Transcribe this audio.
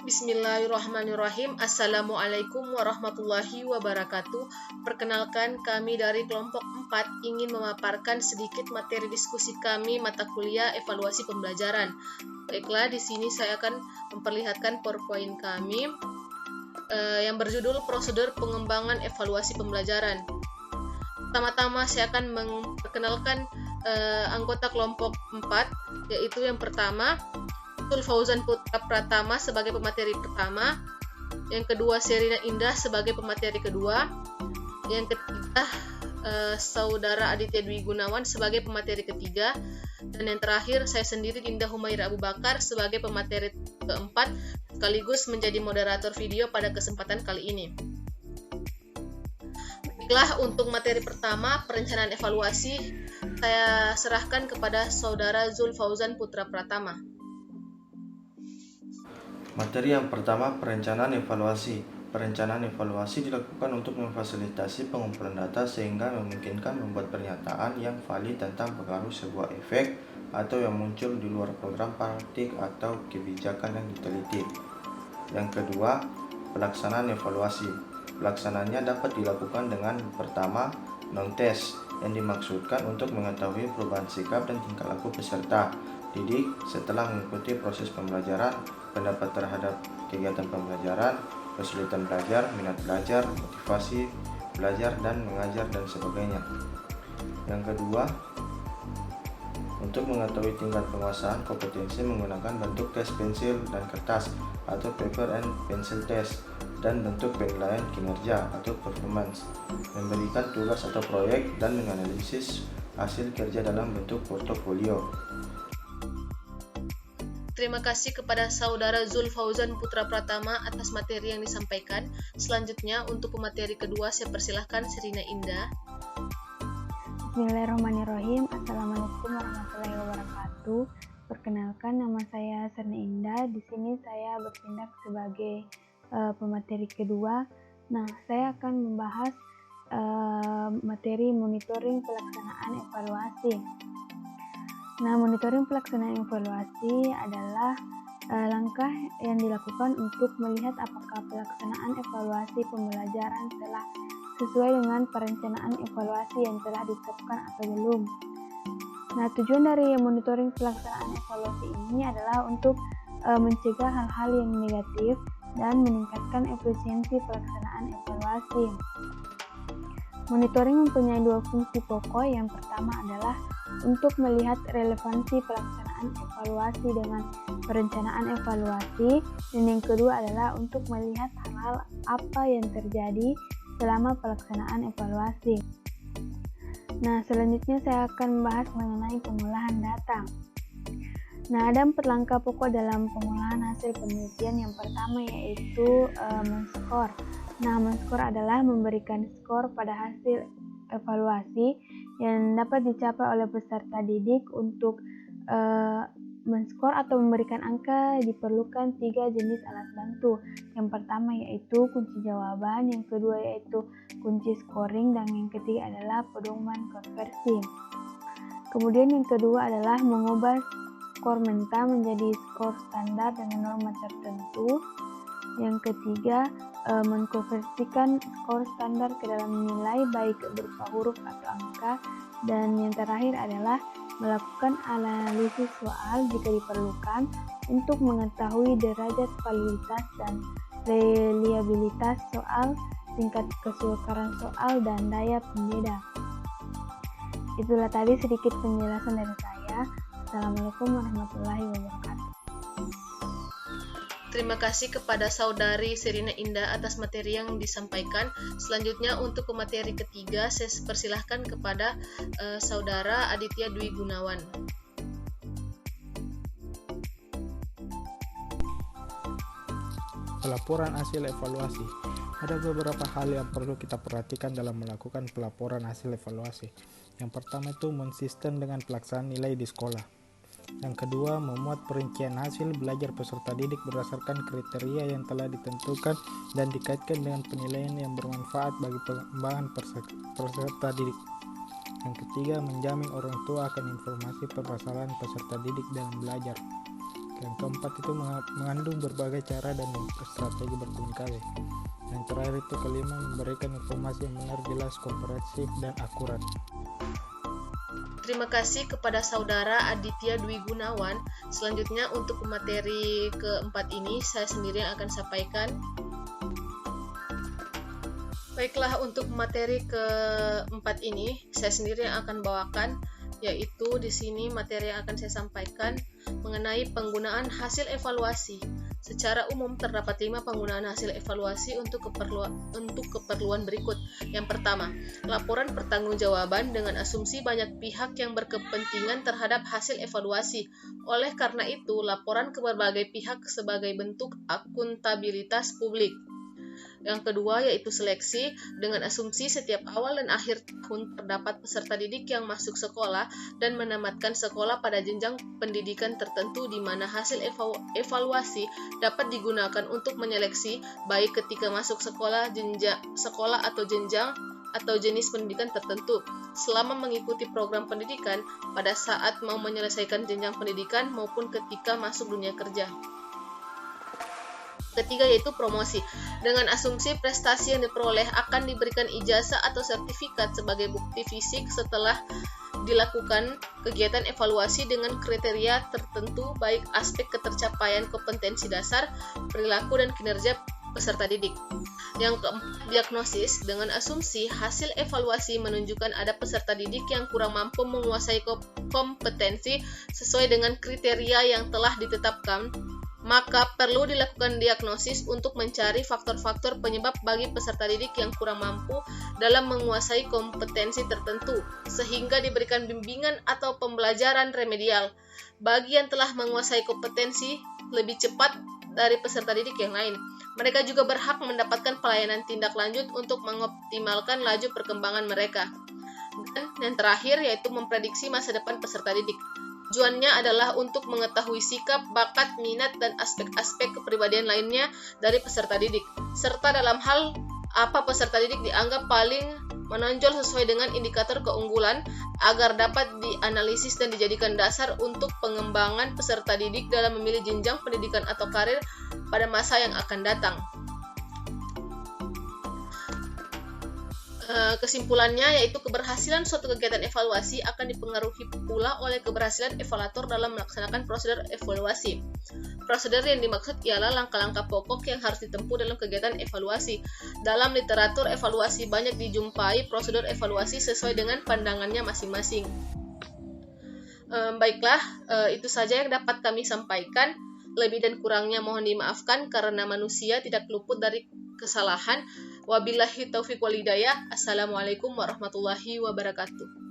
Bismillahirrahmanirrahim. Assalamualaikum warahmatullahi wabarakatuh. Perkenalkan, kami dari kelompok 4 ingin memaparkan sedikit materi diskusi kami mata kuliah evaluasi pembelajaran. Baiklah, di sini saya akan memperlihatkan PowerPoint kami yang berjudul Prosedur Pengembangan Evaluasi Pembelajaran. Pertama-tama saya akan memperkenalkan anggota kelompok 4, yaitu yang pertama Zul Fauzan Putra Pratama sebagai pemateri pertama, yang kedua Sherina Indah sebagai pemateri kedua, yang ketiga Saudara Aditya Dwi Gunawan sebagai pemateri ketiga, dan yang terakhir saya sendiri Dinda Humaira Abu Bakar sebagai pemateri keempat sekaligus menjadi moderator video pada kesempatan kali ini. Baiklah, untuk materi pertama perencanaan evaluasi saya serahkan kepada Saudara Zul Fauzan Putra Pratama. Materi yang pertama, perencanaan evaluasi. Perencanaan evaluasi dilakukan untuk memfasilitasi pengumpulan data sehingga memungkinkan membuat pernyataan yang valid tentang pengaruh sebuah efek atau yang muncul di luar program praktik atau kebijakan yang diteliti. Yang kedua, pelaksanaan evaluasi. Pelaksanaannya dapat dilakukan dengan pertama, non-test, yang dimaksudkan untuk mengetahui perubahan sikap dan tingkah laku peserta didik setelah mengikuti proses pembelajaran, pendapat terhadap kegiatan pembelajaran, kesulitan belajar, minat belajar, motivasi belajar dan mengajar, dan sebagainya. Yang kedua, untuk mengetahui tingkat penguasaan kompetensi menggunakan bentuk tes pensil dan kertas atau paper and pencil test, dan bentuk penilaian kinerja atau performance, memberikan tugas atau proyek, dan menganalisis hasil kerja dalam bentuk portofolio. Terima kasih kepada Saudara Zul Fauzan Putra Pratama atas materi yang disampaikan. Selanjutnya untuk pemateri kedua saya persilahkan Sherina Indah. Bismillahirrahmanirrahim. Assalamualaikum warahmatullahi wabarakatuh. Perkenalkan, nama saya Sherina Indah. Di sini saya bertindak sebagai pemateri kedua. Nah, saya akan membahas materi monitoring pelaksanaan evaluasi. Nah, monitoring pelaksanaan evaluasi adalah langkah yang dilakukan untuk melihat apakah pelaksanaan evaluasi pembelajaran telah sesuai dengan perencanaan evaluasi yang telah ditetapkan atau belum. Nah, tujuan dari monitoring pelaksanaan evaluasi ini adalah untuk mencegah hal-hal yang negatif dan meningkatkan efisiensi pelaksanaan evaluasi. Monitoring mempunyai dua fungsi pokok. Yang pertama adalah untuk melihat relevansi pelaksanaan evaluasi dengan perencanaan evaluasi, dan yang kedua adalah untuk melihat hal-hal apa yang terjadi selama pelaksanaan evaluasi. Nah, selanjutnya saya akan membahas mengenai pengolahan data. Nah, ada 4 langkah pokok dalam pengolahan hasil penelitian. Yang pertama yaitu men-skor. Nah, men-skor adalah memberikan skor pada hasil evaluasi yang dapat dicapai oleh peserta didik. Untuk men-skor atau memberikan angka diperlukan 3 jenis alat bantu. Yang pertama yaitu kunci jawaban, yang kedua yaitu kunci scoring, dan yang ketiga adalah pedoman konversi. Kemudian yang kedua adalah mengubah skor mentah menjadi skor standar dengan norma tertentu. Yang ketiga, mengkonversikan skor standar ke dalam nilai baik berupa huruf atau angka. Dan yang terakhir adalah melakukan analisis soal jika diperlukan untuk mengetahui derajat validitas dan reliabilitas soal, tingkat kesukaran soal, dan daya pembeda. Itulah tadi sedikit penjelasan dari saya. Assalamualaikum warahmatullahi wabarakatuh. Terima kasih kepada Saudari Sherina Indah atas materi yang disampaikan. Selanjutnya untuk pemateri ketiga saya persilahkan kepada Saudara Aditya Dwi Gunawan. Pelaporan hasil evaluasi. Ada beberapa hal yang perlu kita perhatikan dalam melakukan pelaporan hasil evaluasi. Yang pertama itu konsisten dengan pelaksanaan nilai di sekolah. Yang kedua, memuat perincian hasil belajar peserta didik berdasarkan kriteria yang telah ditentukan dan dikaitkan dengan penilaian yang bermanfaat bagi pengembangan peserta didik. Yang ketiga, menjamin orang tua akan informasi permasalahan peserta didik dalam belajar. Yang keempat itu mengandung berbagai cara dan strategi berkomunikasi. Yang terakhir itu kelima, memberikan informasi yang benar, jelas, komprehensif, dan akurat. Terima kasih kepada saudara Aditya Dwi Gunawan. Selanjutnya untuk materi keempat ini saya sendiri yang akan sampaikan. Baiklah, untuk materi keempat ini saya sendiri yang akan bawakan, yaitu di sini materi yang akan saya sampaikan mengenai penggunaan hasil evaluasi. Secara umum terdapat 5 penggunaan hasil evaluasi untuk keperluan berikut. Yang pertama, laporan pertanggungjawaban dengan asumsi banyak pihak yang berkepentingan terhadap hasil evaluasi. Oleh karena itu, laporan ke berbagai pihak sebagai bentuk akuntabilitas publik. Yang kedua yaitu seleksi, dengan asumsi setiap awal dan akhir tahun terdapat peserta didik yang masuk sekolah dan menamatkan sekolah pada jenjang pendidikan tertentu di mana hasil evaluasi dapat digunakan untuk menyeleksi baik ketika masuk sekolah atau jenjang atau jenis pendidikan tertentu, selama mengikuti program pendidikan, pada saat mau menyelesaikan jenjang pendidikan maupun ketika masuk dunia kerja. Ketiga yaitu promosi. Dengan asumsi prestasi yang diperoleh akan diberikan ijazah atau sertifikat sebagai bukti fisik setelah dilakukan kegiatan evaluasi dengan kriteria tertentu baik aspek ketercapaian kompetensi dasar, perilaku, dan kinerja peserta didik. Yang keempat, diagnosis. Dengan asumsi hasil evaluasi menunjukkan ada peserta didik yang kurang mampu menguasai kompetensi sesuai dengan kriteria yang telah ditetapkan, maka perlu dilakukan diagnosis untuk mencari faktor-faktor penyebab bagi peserta didik yang kurang mampu dalam menguasai kompetensi tertentu, sehingga diberikan bimbingan atau pembelajaran remedial bagi yang telah menguasai kompetensi lebih cepat dari peserta didik yang lain. Mereka juga berhak mendapatkan pelayanan tindak lanjut untuk mengoptimalkan laju perkembangan mereka. Dan yang terakhir yaitu memprediksi masa depan peserta didik. Tujuannya adalah untuk mengetahui sikap, bakat, minat, dan aspek-aspek kepribadian lainnya dari peserta didik, serta dalam hal apa peserta didik dianggap paling menonjol sesuai dengan indikator keunggulan agar dapat dianalisis dan dijadikan dasar untuk pengembangan peserta didik dalam memilih jenjang pendidikan atau karir pada masa yang akan datang. Kesimpulannya yaitu keberhasilan suatu kegiatan evaluasi akan dipengaruhi pula oleh keberhasilan evaluator dalam melaksanakan prosedur evaluasi. Prosedur yang dimaksud ialah langkah-langkah pokok yang harus ditempuh dalam kegiatan evaluasi. Dalam literatur evaluasi banyak dijumpai prosedur evaluasi sesuai dengan pandangannya masing-masing. Baiklah, itu saja yang dapat kami sampaikan. Lebih dan kurangnya mohon dimaafkan karena manusia tidak luput dari kesalahan. Wabillahi taufiq wal hidayah. Assalamualaikum warahmatullahi wabarakatuh.